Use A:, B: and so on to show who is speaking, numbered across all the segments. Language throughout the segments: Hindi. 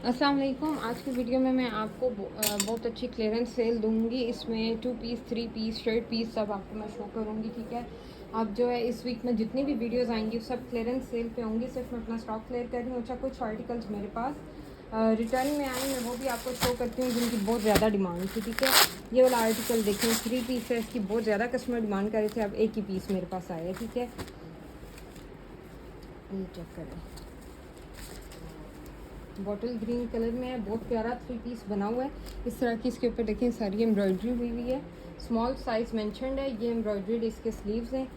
A: अस्सलाम वालेकुम। आज की वीडियो में मैं आपको बहुत अच्छी क्लियरेंस सेल दूंगी। इसमें 2 पीस 3 पीस शर्ट पीस सब आपको मैं शो करूंगी। ठीक है, आप जो है इस वीक में जितनी भी वीडियोस आएंगी सब क्लियरेंस सेल पे होंगी। सिर्फ मैं अपना स्टॉक क्लियर कर रही हूँ। अच्छा, कुछ आर्टिकल्स मेरे पास रिटर्न में आए, मैं वो भी आपको शो करती हूँ जिनकी बहुत ज़्यादा डिमांड थी। ठीक है, ये वाला आर्टिकल देखें, 3 पीस है, इसकी बहुत ज़्यादा कस्टमर डिमांड कर रहे थे। अब एक ही पीस मेरे पास आया है। ठीक है, ये चेक करें, बॉटल ग्रीन कलर में है, बहुत प्यारा 3 पीस बना हुआ है। इस तरह की इसके ऊपर देखें सारी एम्ब्रॉयडरी हुई हुई है। स्मॉल साइज़ मेंशनड है। ये एम्ब्रॉयडरी इसके स्लीव्स हैं।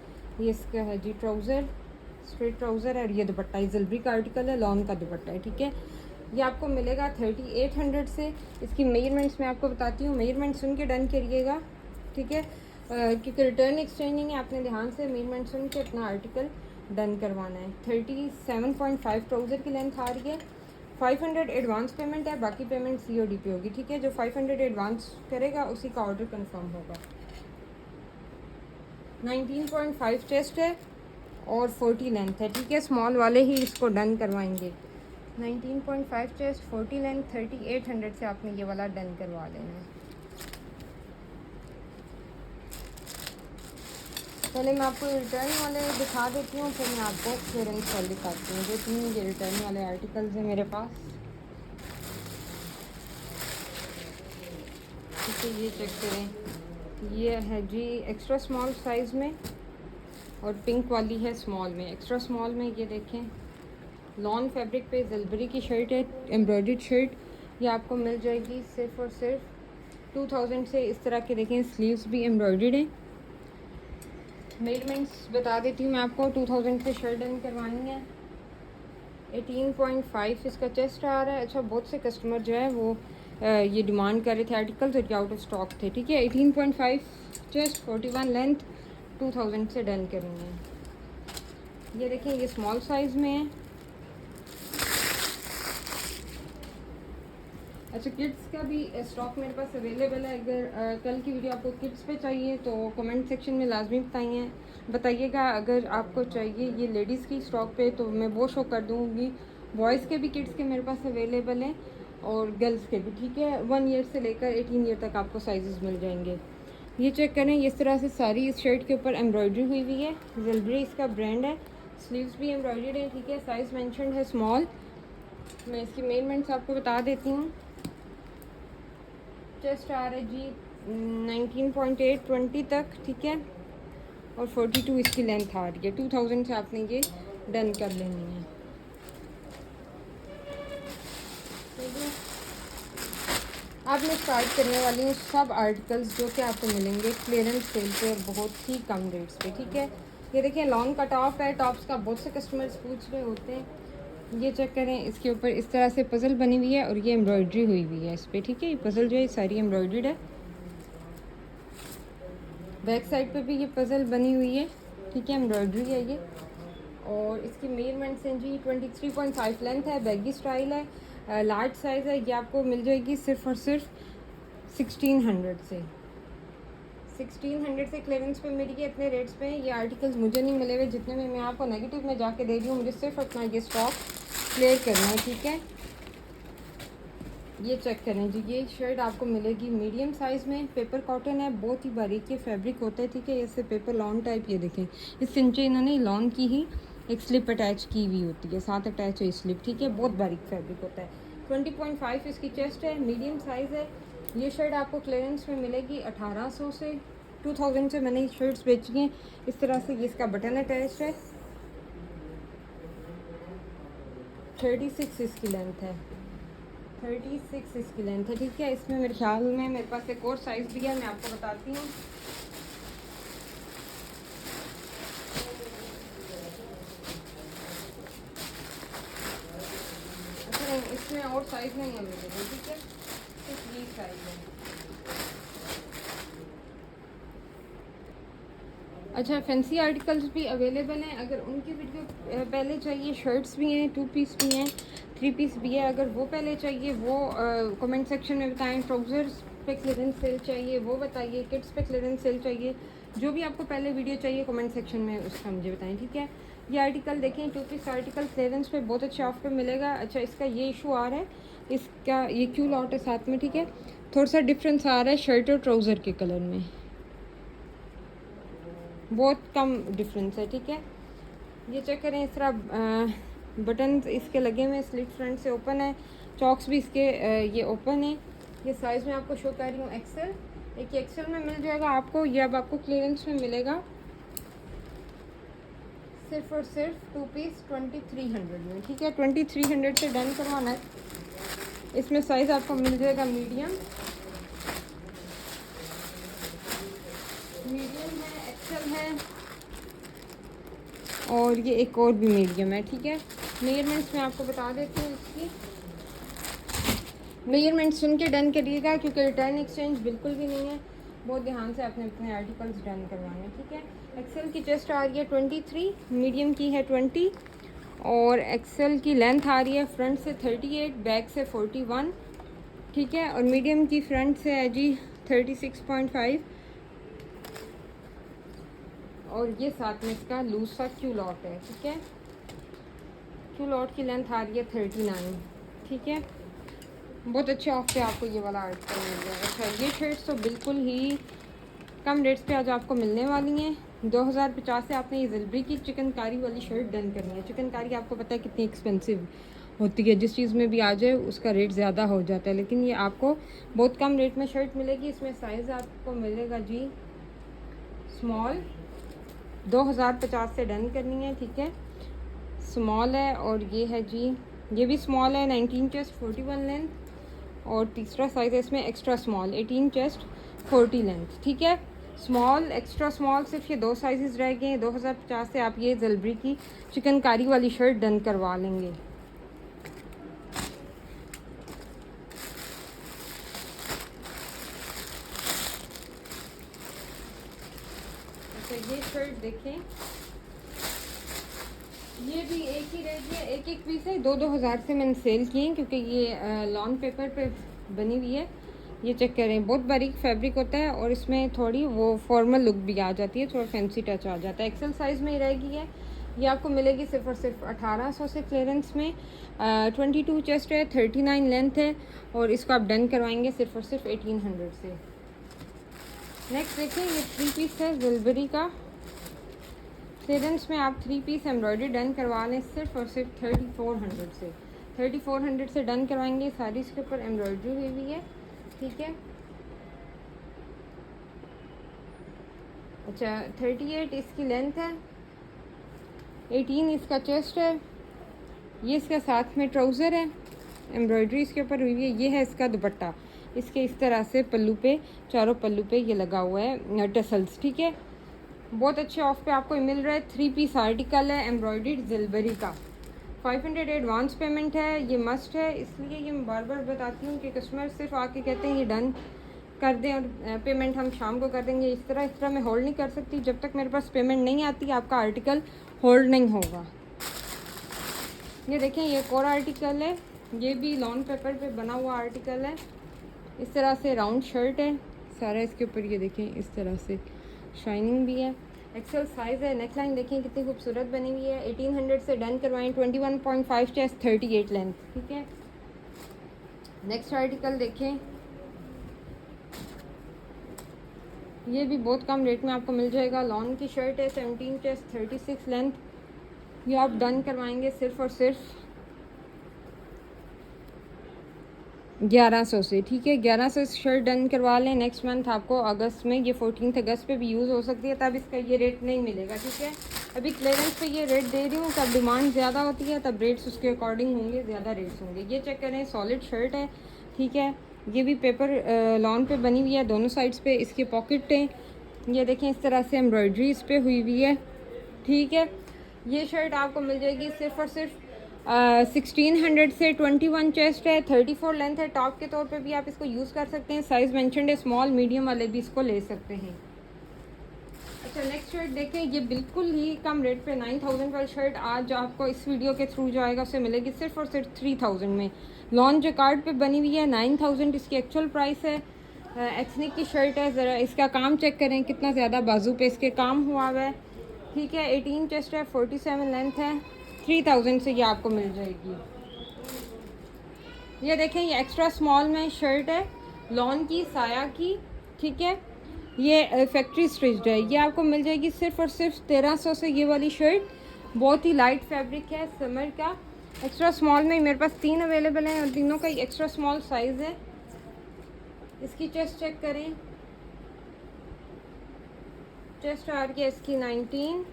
A: ये इसका है जी ट्राउज़र, स्ट्रेट ट्राउज़र है। और ये दुपट्टा, ये जलबरी का आर्टिकल है, लॉन्ग का दुपट्टा है। ठीक है, ये आपको मिलेगा 3800 से। इसकी मेजरमेंट्स मैं आपको बताती हूँ, मेजरमेंट सुन के डन करिएगा। ठीक है, क्योंकि रिटर्न एक्सचेंजिंग है, आपने ध्यान से मेजरमेंट सुन के अपना आर्टिकल डन करवाना है। 37.5 ट्राउज़र की लेंथ आ रही है। 500 एडवांस पेमेंट है, बाकी पेमेंट COD पे होगी। ठीक है, जो 500 एडवांस करेगा उसी का ऑर्डर कंफर्म होगा। 19.5 चेस्ट है और 40 लेंथ है। ठीक है, स्मॉल वाले ही इसको डन करवाएंगे। 19.5 चेस्ट, 40 लेंथ, 3800 से आपने ये वाला डन करवा लेना है। पहले मैं आपको रिटर्न वाले दिखा देती हूँ, फिर मैं आपको क्लियरेंस वाले दिखाती हूँ। जो 3 ये रिटर्न वाले आर्टिकल्स हैं मेरे पास। ठीक है, ये चेक करें, ये है जी एक्स्ट्रा स्मॉल साइज़ में और पिंक वाली है स्मॉल में। एक्स्ट्रा स्मॉल में ये देखें, लॉन फैब्रिक पे जलबरी की शर्ट है, एम्ब्रॉयडर्ड शर्ट। ये आपको मिल जाएगी सिर्फ और सिर्फ 2000 से। इस तरह के देखें, स्लीव्स भी एम्ब्रॉयडर्ड हैं। मेजरमेंट्स बता देती हूँ मैं आपको। 2000 से शर्ट डन करवानी है। 18.5 इसका चेस्ट आ रहा है। अच्छा, बहुत से कस्टमर जो है वो ये डिमांड कर रहे थे आर्टिकल, तो आउट ऑफ स्टॉक थे। ठीक है, 18.5 चेस्ट, 41 लेंथ, 2000 से डन करेंगे। ये देखें, ये स्मॉल साइज़ में है। अच्छा, किड्स का भी स्टॉक मेरे पास अवेलेबल है। अगर कल की वीडियो आपको किड्स पे चाहिए तो कमेंट सेक्शन में लाजमी बताइएगा। अगर आपको चाहिए ये लेडीज़ की स्टॉक पे तो मैं वो शो कर दूँगी। बॉयज़ के भी किड्स के मेरे पास अवेलेबल हैं और गर्ल्स के भी। ठीक है, 1 ईयर से लेकर 18 ईयर तक आपको साइज़ मिल जाएंगे। ये चेक करें, इस तरह से सारी इस शर्ट के ऊपर एम्ब्रॉयडरी हुई हुई है। जलबरी इसका ब्रांड है, स्लीव्स भी एम्ब्रॉयडर्ड है। ठीक है, साइज़ मेंशनड है स्मॉल। मैं इसकी मेजरमेंट्स आपको बता देती हूँ। चेस्ट आ रहा है जी 19.8 20 तक। ठीक है, और 42 इसकी लेंथ आ रही है। 2000 से आपने ये डन कर लेनी है। ठीक है, अब मैं स्टार्ट करने वाली हूँ सब आर्टिकल्स जो कि आपको मिलेंगे क्लियरेंस सेल पे बहुत ही कम रेट्स पे। ठीक है, ये देखिए लॉन्ग का टॉप है। टॉप्स का बहुत से कस्टमर्स पूछ रहे होते हैं। ये चेक करें, इसके ऊपर इस तरह से पज़ल बनी हुई है और ये एम्ब्रॉयडरी हुई हुई है इस पर। ठीक है, ये पज़ल जो है सारी एम्ब्रॉयडर्ड है। बैक साइड पे भी ये पज़ल बनी हुई है। ठीक है, एम्ब्रॉयडरी है ये। और इसकी मेजरमेंट्स हैं जी 23.5 लेंथ है, बैगी स्टाइल है, लार्ज साइज़ है। ये आपको मिल जाएगी सिर्फ और सिर्फ 1600 से। 1600 से क्लियरेंस पे मेरी ये इतने रेट्स पे ये आर्टिकल्स मुझे नहीं मिले हुए जितने में मैं आपको नेगेटिव में जाके दे रही हूँ। मुझे सिर्फ अपना ये स्टॉक क्लियर करना है। ठीक है, ये चेक करें जी, ये शर्ट आपको मिलेगी मीडियम साइज़ में। पेपर कॉटन है, बहुत ही बारीक ये फैब्रिक होता है। ठीक है, इससे पेपर लॉन टाइप। ये देखें, इस नीचे इन्होंने लॉन की ही एक स्लिप अटैच की हुई होती है, साथ अटैच है स्लिप। ठीक है, बहुत बारीक फैब्रिक होता है। 20.5 इसकी चेस्ट है, मीडियम साइज़ है। ये शर्ट आपको क्लियरेंस में मिलेगी 1800 से। 2000 से मैंने शर्ट्स बेची हैं। इस तरह से ये इसका बटन अटैच है। 36 इसकी लेंथ है, 36 इसकी लेंथ है। ठीक है, इसमें मेरे ख्याल में मेरे पास एक और साइज़ भी है, मैं आपको बताती हूँ। अच्छा नहीं, इसमें और साइज़ नहीं अवेलेबल। ठीक है, सिर्फ ये साइज़ है। अच्छा, फैंसी आर्टिकल्स भी अवेलेबल हैं। अगर उनकी वीडियो पहले चाहिए, शर्ट्स भी हैं, 2 पीस भी हैं, 3 पीस भी है। अगर वो पहले चाहिए वो कमेंट सेक्शन में बताएं। ट्राउज़र्स पे क्लियरेंस सेल चाहिए वो बताइए। किड्स पे क्लियरेंस सेल चाहिए, जो भी आपको पहले वीडियो चाहिए कमेंट सेक्शन में उसका मुझे बताएं। ठीक है, ये आर्टिकल देखें, 2 पीस आर्टिकल क्लियरेंस पे बहुत अच्छे ऑफ पे मिलेगा। अच्छा, इसका ये इशू आ रहा है इसका ये क्यू लॉट है साथ में, ठीक है। थोड़ा सा डिफरेंस आ रहा है शर्ट और ट्राउज़र के कलर में, बहुत कम डिफरेंस है, ठीक है। ये चेक करें, इस तरह बटन इसके लगे हुए हैं, स्लिट फ्रंट से ओपन है, चॉक्स भी इसके ये ओपन है। ये साइज़ में आपको शो कर रही हूँ एक्सेल, एक एक्सेल में मिल जाएगा आपको, ये अब आपको क्लियरेंस में मिलेगा सिर्फ और सिर्फ 2 पीस 2300 में, ठीक है। 2300 से डन करवाना है। इसमें साइज़ आपको मिल जाएगा मीडियम, मीडियम है, एक्सेल है, और ये एक और भी मीडियम है, ठीक है। मेजरमेंट्स मैं आपको बता देती हूँ, इसकी मेजरमेंट्स सुन के डन करिएगा, क्योंकि रिटर्न एक्सचेंज बिल्कुल भी नहीं है। बहुत ध्यान से आपने अपने आर्टिकल्स डन करवाने, ठीक है। एक्सेल की चेस्ट आ रही है 23, मीडियम की है 20, और एक्सेल की लेंथ आ रही है फ्रंट से 38, बैक से 41, ठीक है। और मीडियम की फ्रंट से है जी 36.5, और ये साथ में इसका लूज सा क्यू लॉट है, ठीक है। क्यू लॉट की लेंथ आ रही है 39, ठीक है। बहुत अच्छे ऑफ पे आपको ये वाला आर्टिकल मिल जाएगा। अच्छा, ये शर्ट्स तो बिल्कुल ही कम रेट्स पे आज आपको मिलने वाली हैं। 2050 से आपने ये जलबरी की चिकनकारी वाली शर्ट डन करनी है। चिकनकारी आपको पता है कितनी एक्सपेंसिव होती है, जिस चीज़ में भी आ जाए उसका रेट ज़्यादा हो जाता है, लेकिन ये आपको बहुत कम रेट में शर्ट मिलेगी। इसमें साइज़ आपको मिलेगा जी स्मॉल, 2050 से डन करनी है, ठीक है। स्मॉल है, और ये है जी, ये भी स्मॉल है, 19 चेस्ट 41 लेंथ, और तीसरा साइज़ है इसमें एक्स्ट्रा स्मॉल, 18 चेस्ट 40 लेंथ, ठीक है। स्मॉल, एक्स्ट्रा स्मॉल, सिर्फ ये 2 साइज़ रह गए हैं। 2050 से आप ये जलबरी की चिकनकारी वाली शर्ट डन करवा लेंगे। अच्छा, ये शर्ट देखें, ये भी एक ही रेट है, एक एक पीस है, 2-2 हज़ार से मैंने सेल किए हैं, क्योंकि ये लॉन पेपर पे बनी हुई है। ये चेक करें, बहुत बारीक फैब्रिक होता है, और इसमें थोड़ी वो फॉर्मल लुक भी आ जाती है, थोड़ा फैंसी टच आ जाता है। एक्सेल साइज़ में ही रहेगी है। ये आपको मिलेगी सिर्फ और सिर्फ 1800 से क्लियरेंस में। 22 चेस्ट है, 39 लेंथ है, और इसको आप डन करवाएंगे सिर्फ और सिर्फ 1800 से। नेक्स्ट देखिए, ये 3 पीस है जलबरी का। क्लियरेंस में आप 3 पीस एम्ब्रॉयडरी डन करवा लें सिर्फ और सिर्फ 3400 से। 3400 से डन करवाएंगे। सारी इसके ऊपर एम्ब्रॉयडरी हुई हुई है, ठीक है। अच्छा, 38 इसकी लेंथ है, 18 इसका चेस्ट है, ये इसका साथ में ट्राउज़र है, एम्ब्रॉयडरी इसके ऊपर हुई हुई है। ये है इसका दुपट्टा, इसके इस तरह से पल्लू पे, चारों पल्लू पे ये लगा हुआ है टसल्स, ठीक है। बहुत अच्छे ऑफ पे आपको मिल रहा है। 3 पीस आर्टिकल है, एम्ब्रॉयडर्ड जलबरी का। 500 एडवांस पेमेंट है, ये मस्ट है। इसलिए ये मैं बार बार बताती हूँ कि कस्टमर सिर्फ आके कहते हैं ये डन कर दें, और पेमेंट हम शाम को कर देंगे। इस तरह मैं होल्ड नहीं कर सकती। जब तक मेरे पास पेमेंट नहीं आती, आपका आर्टिकल होल्ड नहीं होगा। ये देखें, ये एक और आर्टिकल है, ये भी लॉन पेपर पे बना हुआ आर्टिकल है। इस तरह से राउंड शर्ट है सारा, इसके ऊपर ये देखें इस तरह से शाइनिंग भी है। एक्सेल साइज़ है। नेक लाइन देखें कितनी खूबसूरत बनी हुई है। 1800 से डन करवाएं। 21.5 चेस्ट 38 लेंथ, ठीक है। नेक्स्ट आर्टिकल देखें, ये भी बहुत कम रेट में आपको मिल जाएगा। लॉन की शर्ट है, 17 चेस्ट 36 लेंथ। ये आप डन करवाएंगे सिर्फ और सिर्फ 1100 से, ठीक है। 1100 शर्ट डन करवा लें। नेक्स्ट मंथ आपको अगस्त में, ये 14 अगस्त पे भी यूज़ हो सकती है, तब इसका ये रेट नहीं मिलेगा, ठीक है। अभी क्लियरेंस पे ये रेट दे रही हूँ, तब डिमांड ज़्यादा होती है, तब रेट्स उसके अकॉर्डिंग होंगे, ज़्यादा रेट्स होंगे। ये चेक करें, सॉलिड शर्ट है, ठीक है। ये भी पेपर लॉन पे बनी हुई है, दोनों साइड्स पे इसके पॉकेट हैं। ये देखें, इस तरह से एम्ब्रॉयडरी इस पर हुई हुई है, ठीक है। ये शर्ट आपको मिल जाएगी सिर्फ और सिर्फ 1600 से। 21 चेस्ट है, 34 लेंथ है। टॉप के तौर पे भी आप इसको यूज़ कर सकते हैं। साइज़ मेंशन्ड है, स्मॉल मीडियम वाले भी इसको ले सकते हैं। अच्छा, नेक्स्ट शर्ट देखें, ये बिल्कुल ही कम रेट पे 9000 वाली शर्ट आज आपको इस वीडियो के थ्रू जो आएगा उसे मिलेगी सिर्फ और सिर्फ 3000 में। लॉन जो कार्ड पे बनी हुई है, 9000 इसकी एक्चुअल प्राइस है। एथनिक की शर्ट है, ज़रा इसका काम चेक करें कितना ज़्यादा बाजू पे इसके काम हुआ हुआ है, ठीक है। 18 चेस्ट है, 47 लेंथ है। 3000 से ये आपको मिल जाएगी। ये देखें, ये एक्स्ट्रा स्मॉल में शर्ट है, लॉन की, साया की, ठीक है। ये फैक्ट्री स्टिच्ड है, ये आपको मिल जाएगी सिर्फ और सिर्फ 1300 से। ये वाली शर्ट बहुत ही लाइट फैब्रिक है, समर का। एक्स्ट्रा स्मॉल में मेरे पास 3 अवेलेबल हैं और तीनों का एक्स्ट्रा स्मॉल साइज़ है। इसकी चेस्ट चेक करें, चेस्ट आ रही है इसकी 19,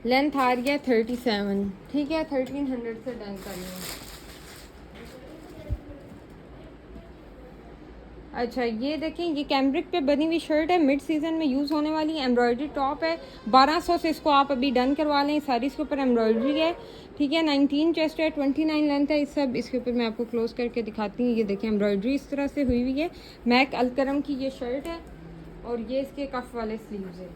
A: लेंथ आ रही है 37, ठीक है। 1300 से डन कर लें। अच्छा, ये देखें, ये कैम्ब्रिक पे बनी हुई शर्ट है, मिड सीज़न में यूज़ होने वाली एम्ब्रॉयडरी टॉप है। 1200 से इसको आप अभी डन करवा लें। सारी इसके ऊपर एम्ब्रॉयडरी है, ठीक है। 19 चेस्ट है, 29 लेंथ है। इस सब इसके ऊपर मैं आपको क्लोज करके दिखाती हूँ। ये देखें, एम्ब्रॉयडरी इस तरह से हुई हुई है। मैक अलकरम की ये शर्ट है और ये इसके कफ वाले स्लीव्स है।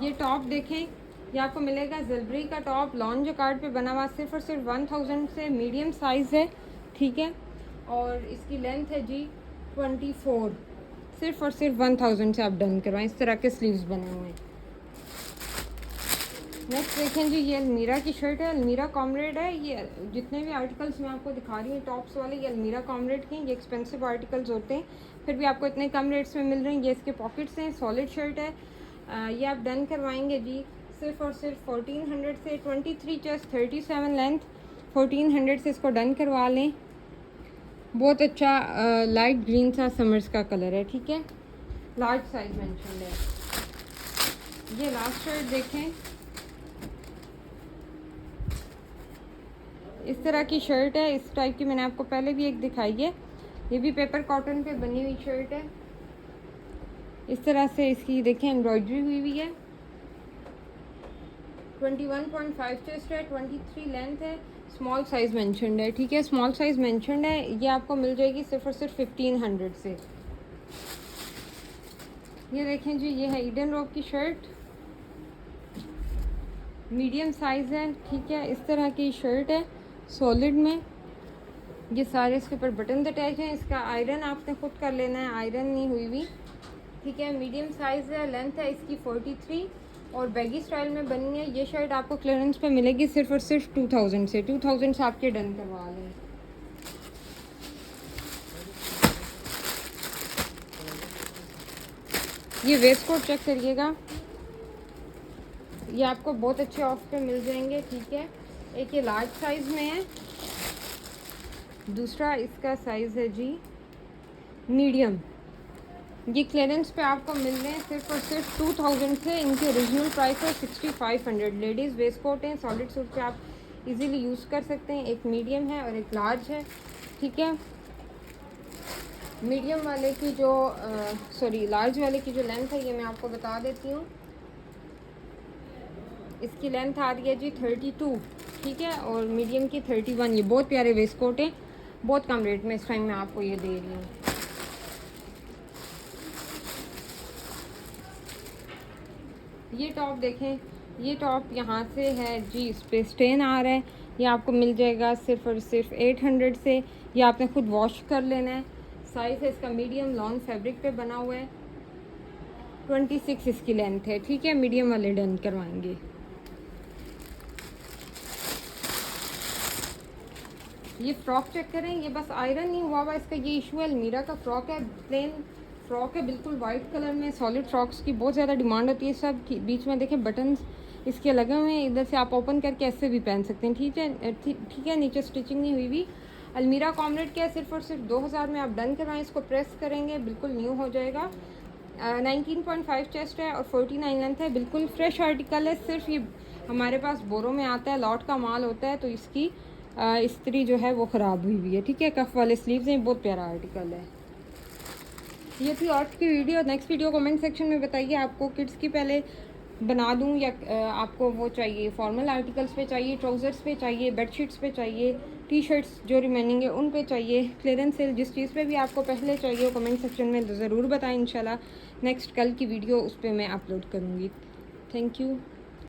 A: ये टॉप देखें, ये आपको मिलेगा जलबरी का टॉप, लॉन जकार्ड पे बना हुआ, सिर्फ और सिर्फ 1000 से। मीडियम साइज़ है, ठीक है। और इसकी लेंथ है जी 24, सिर्फ और सिर्फ 1000 से आप डन करवाएं। इस तरह के स्लीव्स बने हुए हैं। नेक्स्ट देखें जी, ये अलमीरा की शर्ट है, अलमीरा कॉमरेड है। ये जितने भी आर्टिकल्स मैं आपको दिखा रही हूँ टॉप्स वाले, ये अलमीरा कॉमरेड के। ये एक्सपेंसिव आर्टिकल्स होते हैं, फिर भी आपको इतने कम रेट्स में मिल रहे हैं। ये इसके पॉकेट्स हैं, सॉलिड शर्ट है। ये आप डन करवाएंगे जी सिर्फ और सिर्फ 1400 से। 23 चेस्ट, 37 लेंथ, 1400 से इसको डन करवा लें। बहुत अच्छा लाइट ग्रीन सा समर्स का कलर है, ठीक है। लार्ज साइज मेंशन है। ये लास्ट शर्ट देखें, इस तरह की शर्ट है। इस टाइप की मैंने आपको पहले भी एक दिखाई है। ये भी पेपर कॉटन पे बनी हुई शर्ट है। इस तरह से इसकी देखें एम्ब्रॉयडरी हुई हुई है। 21.5 चेस्ट है, 23 लेंथ है। स्मॉल साइज़ मेंशनड है, ठीक है। स्मॉल साइज़ मेंशनड है। ये आपको मिल जाएगी सिर्फ और सिर्फ 1500 से। ये देखें जी, ये है ईडन रोब की शर्ट, मीडियम साइज़ है, ठीक है। इस तरह की शर्ट है सॉलिड में। ये सारे इसके ऊपर बटन अटैच हैं। इसका आयरन आपने खुद कर लेना है, आयरन नहीं हुई हुई, ठीक है। मीडियम साइज़ है, लेंथ है इसकी 43 और बैगी स्टाइल में बनी है। ये शर्ट आपको क्लियरेंस पे मिलेगी सिर्फ और सिर्फ 2000 से। 2000 से आपके डन करवा लें। ये वेस्ट कोट चेक करिएगा, ये आपको बहुत अच्छे ऑफ पे मिल जाएंगे, ठीक है। एक ये लार्ज साइज़ में है, दूसरा इसका साइज़ है जी मीडियम। ये क्लियरेंस पे आपको मिल रहे हैं सिर्फ और सिर्फ 2000 से। इनकी ओरिजिनल प्राइस है 6500। लेडीज़ वेस्ट कोट हैं, सॉलिड सूट पे आप इजीली यूज़ कर सकते हैं। एक मीडियम है और एक लार्ज है, ठीक है। मीडियम वाले की जो लार्ज वाले की जो लेंथ है ये मैं आपको बता देती हूँ। इसकी लेंथ आ रही है जी 32, ठीक है। और मीडियम की 31। ये बहुत प्यारे वेस्ट कोट हैं, बहुत कम रेट में इस टाइम मैं आपको ये दे रही हूँ। ये टॉप देखें, ये टॉप यहाँ से है जी, इस पर स्टेन आ रहा है। ये आपको मिल जाएगा सिर्फ और सिर्फ 800 से। ये आपने खुद वॉश कर लेना है। साइज़ है इसका मीडियम, लॉन्ग फैब्रिक पे बना हुआ है। 26 इसकी लेंथ है, ठीक है। मीडियम वाले डन करवाएंगे। ये फ्रॉक चेक करें, ये बस आयरन नहीं हुआ हुआ इसका। ये इशू है, अलमीरा का फ्रॉक है, प्लेन फ्रॉक है, बिल्कुल वाइट कलर में। सॉलिड फ्रॉक्स की बहुत ज़्यादा डिमांड होती है। सब बीच में देखें बटन्स इसके लगे हुए हैं, इधर से आप ओपन करके ऐसे भी पहन सकते हैं, ठीक है। ठीक है, नीचे स्टिचिंग नहीं हुई हुई। अलमीरा कॉमरेड क्या है, सिर्फ और सिर्फ 2000 में आप डन करवाएं। इसको प्रेस करेंगे बिल्कुल न्यू हो जाएगा। 19.5 चेस्ट है और 49 लेंथ है। बिल्कुल फ्रेश आर्टिकल है। सिर्फ ये हमारे पास बोरों में आता है, लॉट का माल होता है, तो इसकी इस्त्री जो है वो ख़राब हुई हुई है, ठीक है। कफ वाले स्लीव्स हैं, बहुत प्यारा आर्टिकल है। ये थी आज की video. Next video comment section में बताइए आपको किड्स की पहले बना दूं या आपको वो चाहिए, फॉर्मल आर्टिकल्स पे चाहिए, ट्राउज़र्स पे चाहिए, बेडशीट्स पे चाहिए, टी शर्ट्स जो रिमेनिंग है उन पे चाहिए, क्लियरेंस सेल जिस चीज़ पे भी आपको पहले चाहिए कमेंट सेक्शन में ज़रूर बताएं। इंशाल्लाह नेक्स्ट कल की वीडियो उस पर मैं अपलोड करूँगी। Thank you.